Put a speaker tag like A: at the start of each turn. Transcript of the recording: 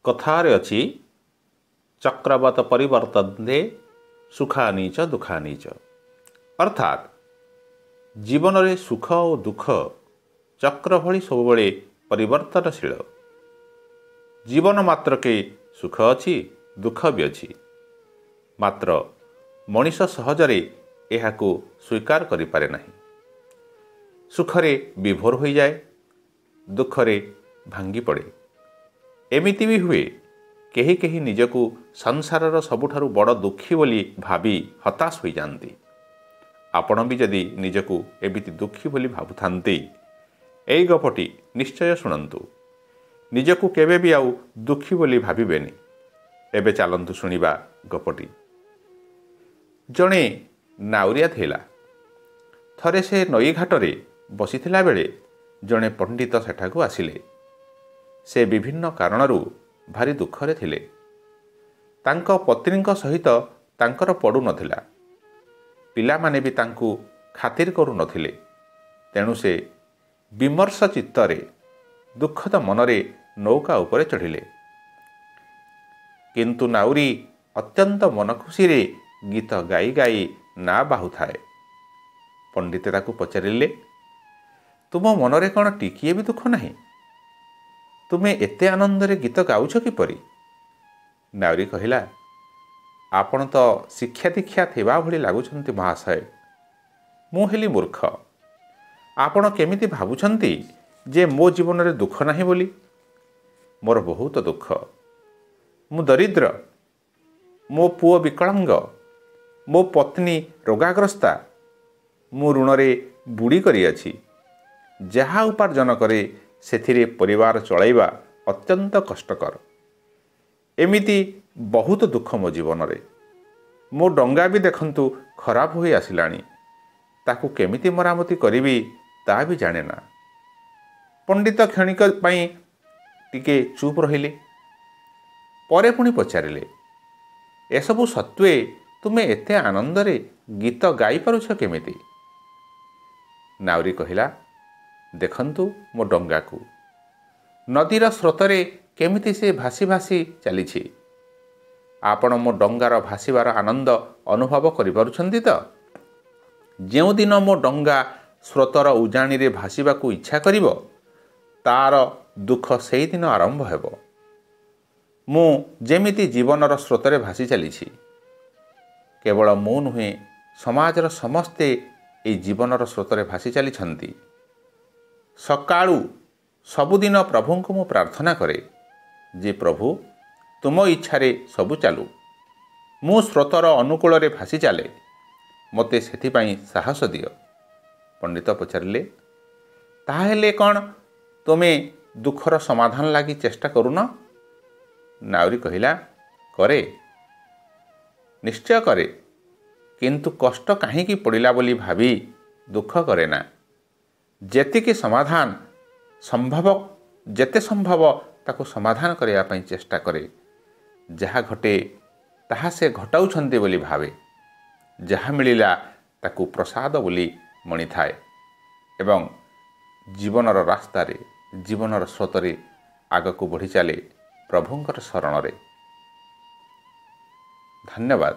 A: କଥାରେ ଅଛି ଚକ୍ରବତ ପରିବର୍ତ୍ତନ୍ତେ ସୁଖାନୀଚ ଦୁଃଖାନୀଚ, ଅର୍ଥାତ୍ ଜୀବନରେ ସୁଖ ଓ ଦୁଃଖ ଚକ୍ର ଭଳି ସବୁବେଳେ ପରିବର୍ତ୍ତନଶୀଳ। ଜୀବନ ମାତ୍ରକେ ସୁଖ ଅଛି, ଦୁଃଖ ବି ଅଛି, ମାତ୍ର ମଣିଷ ସହଜରେ ଏହାକୁ ସ୍ୱୀକାର କରିପାରେ ନାହିଁ। ସୁଖରେ ବିଭୋର ହୋଇଯାଏ, ଦୁଃଖରେ ଭାଙ୍ଗି ପଡ଼େ। ଏମିତି ବି ହୁଏ, କେହି କେହି ନିଜକୁ ସଂସାରର ସବୁଠାରୁ ବଡ଼ ଦୁଃଖୀ ବୋଲି ଭାବି ହତାଶ ହୋଇଯାଆନ୍ତି। ଆପଣ ବି ଯଦି ନିଜକୁ ଏମିତି ଦୁଃଖୀ ବୋଲି ଭାବୁଥାନ୍ତି, ଏଇ ଗପଟି ନିଶ୍ଚୟ ଶୁଣନ୍ତୁ। ନିଜକୁ କେବେ ବି ଆଉ ଦୁଃଖୀ ବୋଲି ଭାବିବେନି। ଏବେ ଚାଲନ୍ତୁ ଶୁଣିବା ଗପଟି। ଜଣେ ନାଉରିଆ ଥିଲା। ଥରେ ସେ ନଈ ଘାଟରେ ବସିଥିଲା ବେଳେ ଜଣେ ପଣ୍ଡିତ ସେଠାକୁ ଆସିଲେ। ସେ ବିଭିନ୍ନ କାରଣରୁ ଭାରି ଦୁଃଖରେ ଥିଲେ। ତାଙ୍କ ପତ୍ନୀଙ୍କ ସହିତ ତାଙ୍କର ପଡ଼ୁନଥିଲା। ପିଲାମାନେ ବି ତାଙ୍କୁ ଖାତିର କରୁନଥିଲେ। ତେଣୁ ସେ ବିମର୍ଷ ଚିତ୍ତରେ ଦୁଃଖଦ ମନରେ ନୌକା ଉପରେ ଚଢ଼ିଲେ। କିନ୍ତୁ ନାଉରୀ ଅତ୍ୟନ୍ତ ମନ ଖୁସିରେ ଗୀତ ଗାଇ ଗାଇ ନାଁ ବାହୁଥାଏ। ପଣ୍ଡିତ ତାକୁ ପଚାରିଲେ, ତୁମ ମନରେ କ'ଣ ଟିକିଏ ବି ଦୁଃଖ ନାହିଁ? ତୁମେ ଏତେ ଆନନ୍ଦରେ ଗୀତ ଗାଉଛ କିପରି? ନାଉରୀ କହିଲା, ଆପଣ ତ ଶିକ୍ଷା ଦୀକ୍ଷା ଥିବା ଭଳି ଲାଗୁଛନ୍ତି ମହାଶୟ। ମୁଁ ହେଲି ମୂର୍ଖ। ଆପଣ କେମିତି ଭାବୁଛନ୍ତି ଯେ ମୋ ଜୀବନରେ ଦୁଃଖ ନାହିଁ ବୋଲି? ମୋର ବହୁତ ଦୁଃଖ। ମୁଁ ଦରିଦ୍ର, ମୋ ପୁଅ ବିକଳାଙ୍ଗ, ମୋ ପତ୍ନୀ ରୋଗାଗ୍ରସ୍ତା, ମୁଁ ଋଣରେ ବୁଡ଼ି କରିଅଛି। ଯାହା ଉପାର୍ଜନ କରେ ସେଥିରେ ପରିବାର ଚଳାଇବା ଅତ୍ୟନ୍ତ କଷ୍ଟକର। ଏମିତି ବହୁତ ଦୁଃଖ ମୋ ଜୀବନରେ। ମୋ ଡଙ୍ଗା ବି ଦେଖନ୍ତୁ ଖରାପ ହୋଇ ଆସିଲାଣି। ତାକୁ କେମିତି ମରାମତି କରିବି ତା ବି ଜାଣେ ନା। ପଣ୍ଡିତ କ୍ଷଣିକ ପାଇଁ ଟିକେ ଚୁପ୍ ରହିଲେ। ପରେ ପୁଣି ପଚାରିଲେ, ଏସବୁ ସତ୍ତ୍ୱେ ତୁମେ ଏତେ ଆନନ୍ଦରେ ଗୀତ ଗାଇପାରୁଛ କେମିତି? ନାଉରୀ କହିଲା, ଦେଖନ୍ତୁ ମୋ ଡଙ୍ଗାକୁ। ନଦୀର ସ୍ରୋତରେ କେମିତି ସେ ଭାସି ଭାସି ଚାଲିଛି। ଆପଣ ମୋ ଡଙ୍ଗାର ଭାସିବାର ଆନନ୍ଦ ଅନୁଭବ କରିପାରୁଛନ୍ତି ତ? ଯେଉଁଦିନ ମୋ ଡଙ୍ଗା ସ୍ରୋତର ଉଜାଣିରେ ଭାସିବାକୁ ଇଚ୍ଛା କରିବ, ତାର ଦୁଃଖ ସେହିଦିନ ଆରମ୍ଭ ହେବ। ମୁଁ ଯେମିତି ଜୀବନର ସ୍ରୋତରେ ଭାସି ଚାଲିଛି। କେବଳ ମୁଁ ନୁହେଁ, ସମାଜର ସମସ୍ତେ ଏହି ଜୀବନର ସ୍ରୋତରେ ଭାସି ଚାଲିଛନ୍ତି। ସକାଳୁ ସବୁଦିନ ପ୍ରଭୁଙ୍କୁ ମୁଁ ପ୍ରାର୍ଥନା କରେ ଯେ ପ୍ରଭୁ, ତୁମ ଇଚ୍ଛାରେ ସବୁ ଚାଲୁ। ମୁଁ ସ୍ରୋତର ଅନୁକୂଳରେ ଭାସି ଚାଲେ। ମୋତେ ସେଥିପାଇଁ ସାହସ ଦିଅ। ପଣ୍ଡିତ ପଚାରିଲେ, ତାହେଲେ କ'ଣ ତୁମେ ଦୁଃଖର ସମାଧାନ ଲାଗି ଚେଷ୍ଟା କରୁନ? ନାଉରୀ କହିଲା, କରେ, ନିଶ୍ଚୟ କରେ, କିନ୍ତୁ କଷ୍ଟ କାହିଁକି ପଡ଼ିଲା ବୋଲି ଭାବି ଦୁଃଖ କରେ ନା। ଯେତେ ସମ୍ଭବ ତାକୁ ସମାଧାନ କରିବା ପାଇଁ ଚେଷ୍ଟା କରେ। ଯାହା ଘଟେ ତାହା ସେ ଘଟାଉଛନ୍ତି ବୋଲି ଭାବେ। ଯାହା ମିଳିଲା ତାକୁ ପ୍ରସାଦ ବୋଲି ମଣିଥାଏ ଏବଂ ଜୀବନର ରାସ୍ତାରେ, ଜୀବନର ସ୍ରୋତରେ ଆଗକୁ ବଢ଼ି ଚାଲେ ପ୍ରଭୁଙ୍କର ଶରଣରେ। ଧନ୍ୟବାଦ।